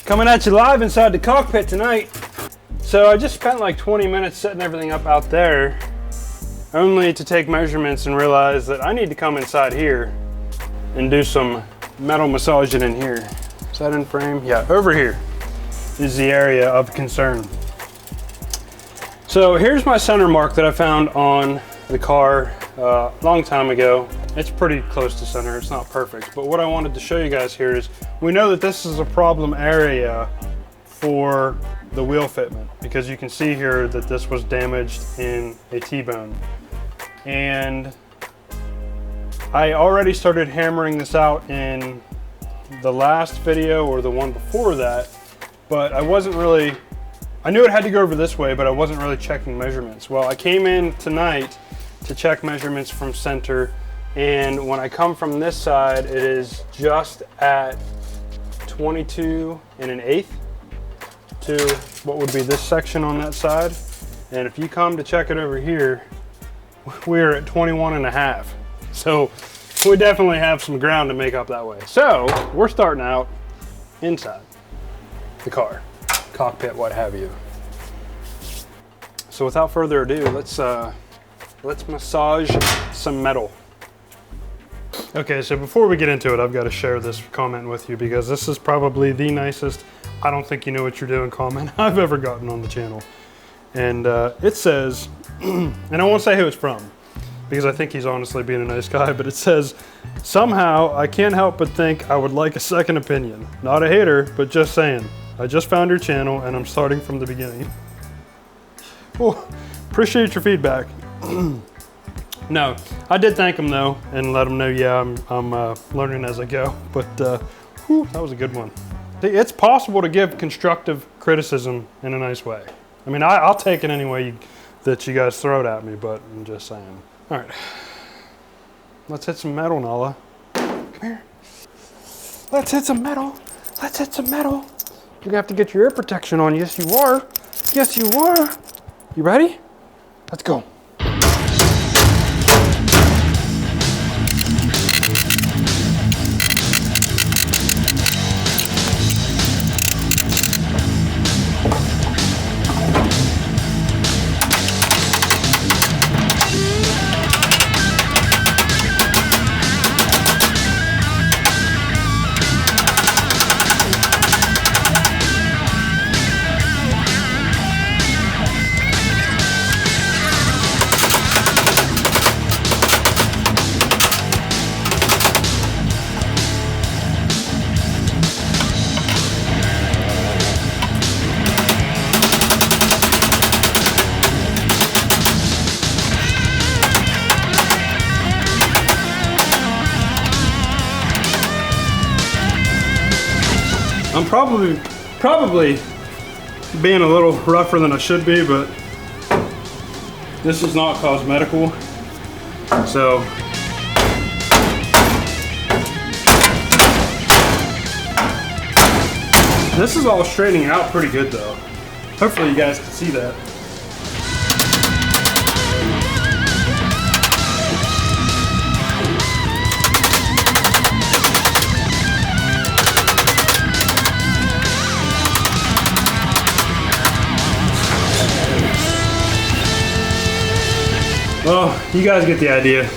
Coming at you live inside the cockpit tonight. So I just spent like 20 minutes setting everything up out there, only to take measurements and realize that I need to come inside here and do some metal massaging in here. Is that in frame? Yeah, over here is the area of concern. So here's my center mark that I found on the car a long time ago. It's pretty close to center, it's not perfect, but what I wanted to show you guys here is we know that this is a problem area for the wheel fitment, because you can see here that this was damaged in a T-bone. And I already started hammering this out in the last video or the one before that, but I knew it had to go over this way, but I wasn't really checking measurements. Well, I came in tonight to check measurements from center, and when I come from this side, it is just at 22 1/8 to what would be this section on that side. And if you come to check it over here, we're at 21 1/2. So we definitely have some ground to make up that way. So we're starting out inside the car, cockpit, what have you. So without further ado, let's massage some metal. Okay, so before we get into it, I've got to share this comment with you, because this is probably the nicest "I don't think you know what you're doing" comment I've ever gotten on the channel. And it says, and I won't say who it's from, because I think he's honestly being a nice guy, but it says, "Somehow I can't help but think I would like a second opinion. Not a hater, but just saying. I just found your channel and I'm starting from the beginning." Well, appreciate your feedback. No, I did thank him though, and let him know, yeah, I'm learning as I go. But whew, that was a good one. It's possible to give constructive criticism in a nice way. I mean, I'll take it any way that you guys throw it at me, but I'm just saying. All right, let's hit some metal, Nala. Come here. Let's hit some metal. Let's hit some metal. You're gonna have to get your ear protection on. Yes, you are. Yes, you are. You ready? Let's go. I'm probably being a little rougher than I should be, but this is not cosmetical. So this is all straightening out pretty good though. Hopefully you guys can see that. Well, you guys get the idea.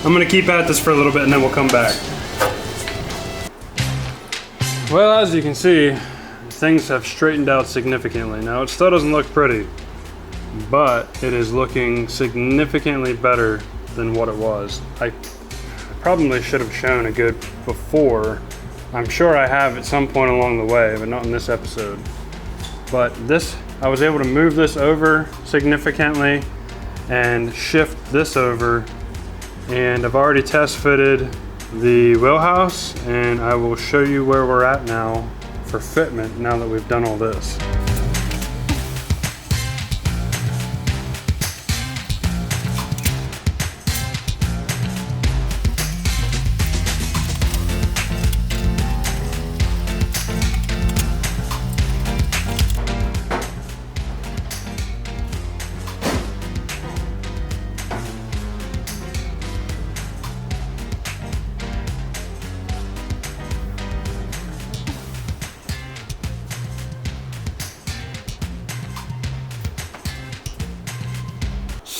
I'm gonna keep at this for a little bit and then we'll come back. Well, as you can see, things have straightened out significantly. Now, it still doesn't look pretty, but it is looking significantly better than what it was. I probably should have shown a good before. I'm sure I have at some point along the way, but not in this episode. But this, I was able to move this over significantly and shift this over, and I've already test fitted the wheelhouse, and I will show you where we're at now for fitment now that we've done all this.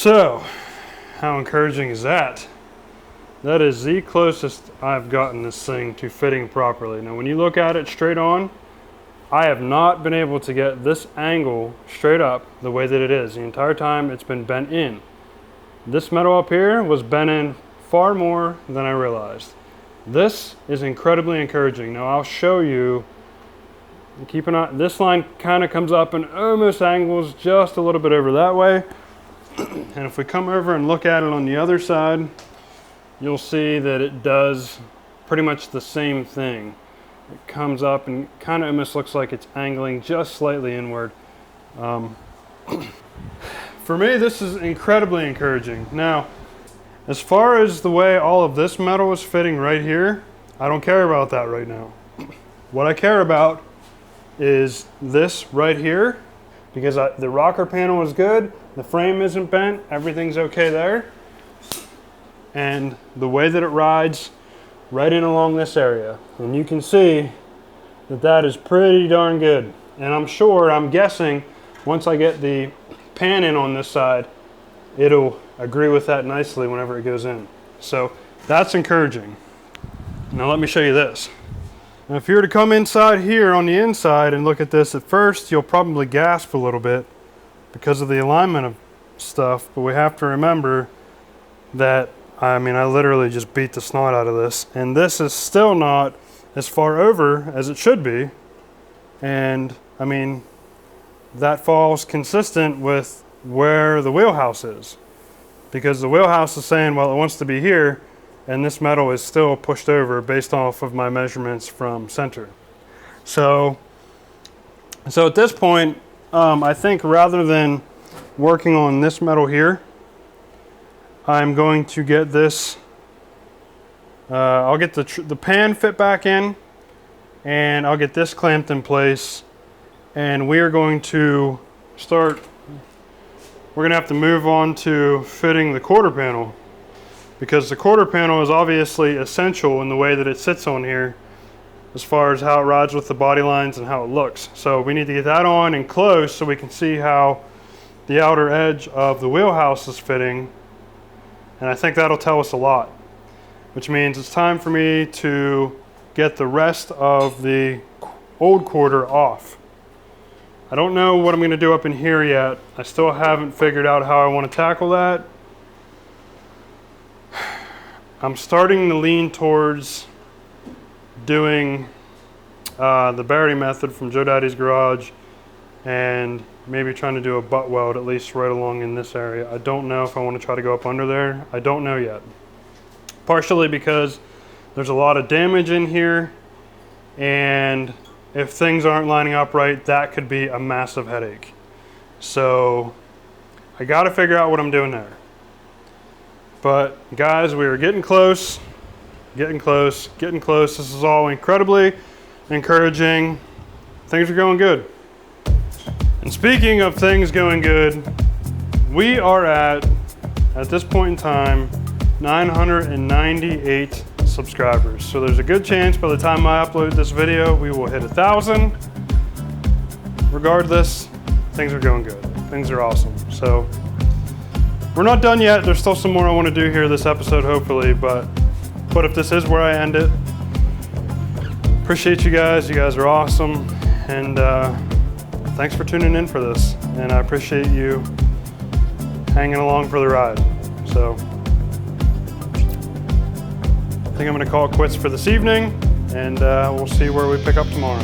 So, how encouraging is that? That is the closest I've gotten this thing to fitting properly. Now, when you look at it straight on, I have not been able to get this angle straight up the way that it is. The entire time it's been bent in. This metal up here was bent in far more than I realized. This is incredibly encouraging. Now I'll show you, keep an eye, this line kind of comes up and almost angles just a little bit over that way. And if we come over and look at it on the other side, you'll see that it does pretty much the same thing. It comes up and kind of almost looks like it's angling just slightly inward. For me, this is incredibly encouraging. Now, as far as the way all of this metal is fitting right here, I don't care about that right now. What I care about is this right here, because the rocker panel is good, the frame isn't bent, everything's okay there. And the way that it rides right in along this area. And you can see that that is pretty darn good. And I'm guessing, once I get the pan in on this side, it'll agree with that nicely whenever it goes in. So that's encouraging. Now let me show you this. Now if you were to come inside here on the inside and look at this, at first you'll probably gasp a little bit because of the alignment of stuff, but we have to remember that, I mean, I literally just beat the snot out of this, and this is still not as far over as it should be. And I mean, that falls consistent with where the wheelhouse is, because the wheelhouse is saying, well, it wants to be here, and this metal is still pushed over based off of my measurements from center. So at this point, I think rather than working on this metal here, I'm going to get this, I'll get the pan fit back in, and I'll get this clamped in place, and we are going to start, we're going to have to move on to fitting the quarter panel, because the quarter panel is obviously essential in the way that it sits on here as far as how it rides with the body lines and how it looks. So we need to get that on and close so we can see how the outer edge of the wheelhouse is fitting, and I think that'll tell us a lot, which means it's time for me to get the rest of the old quarter off. I don't know what I'm going to do up in here yet. I still haven't figured out how I want to tackle that. I'm starting to lean towards doing the Barry method from Joe Daddy's Garage, and maybe trying to do a butt weld at least right along in this area. I don't know if I want to try to go up under there. I don't know yet. Partially because there's a lot of damage in here, and if things aren't lining up right, that could be a massive headache. So I got to figure out what I'm doing there. But guys, we are getting close, getting close, getting close. This is all incredibly encouraging. Things are going good. And speaking of things going good, we are at this point in time, 998 subscribers. So there's a good chance by the time I upload this video, we will hit 1,000. Regardless, things are going good. Things are awesome. So we're not done yet. There's still some more I want to do here this episode, hopefully, but if this is where I end it, appreciate you guys. You guys are awesome. And thanks for tuning in for this. And I appreciate you hanging along for the ride. So I think I'm going to call it quits for this evening, and we'll see where we pick up tomorrow.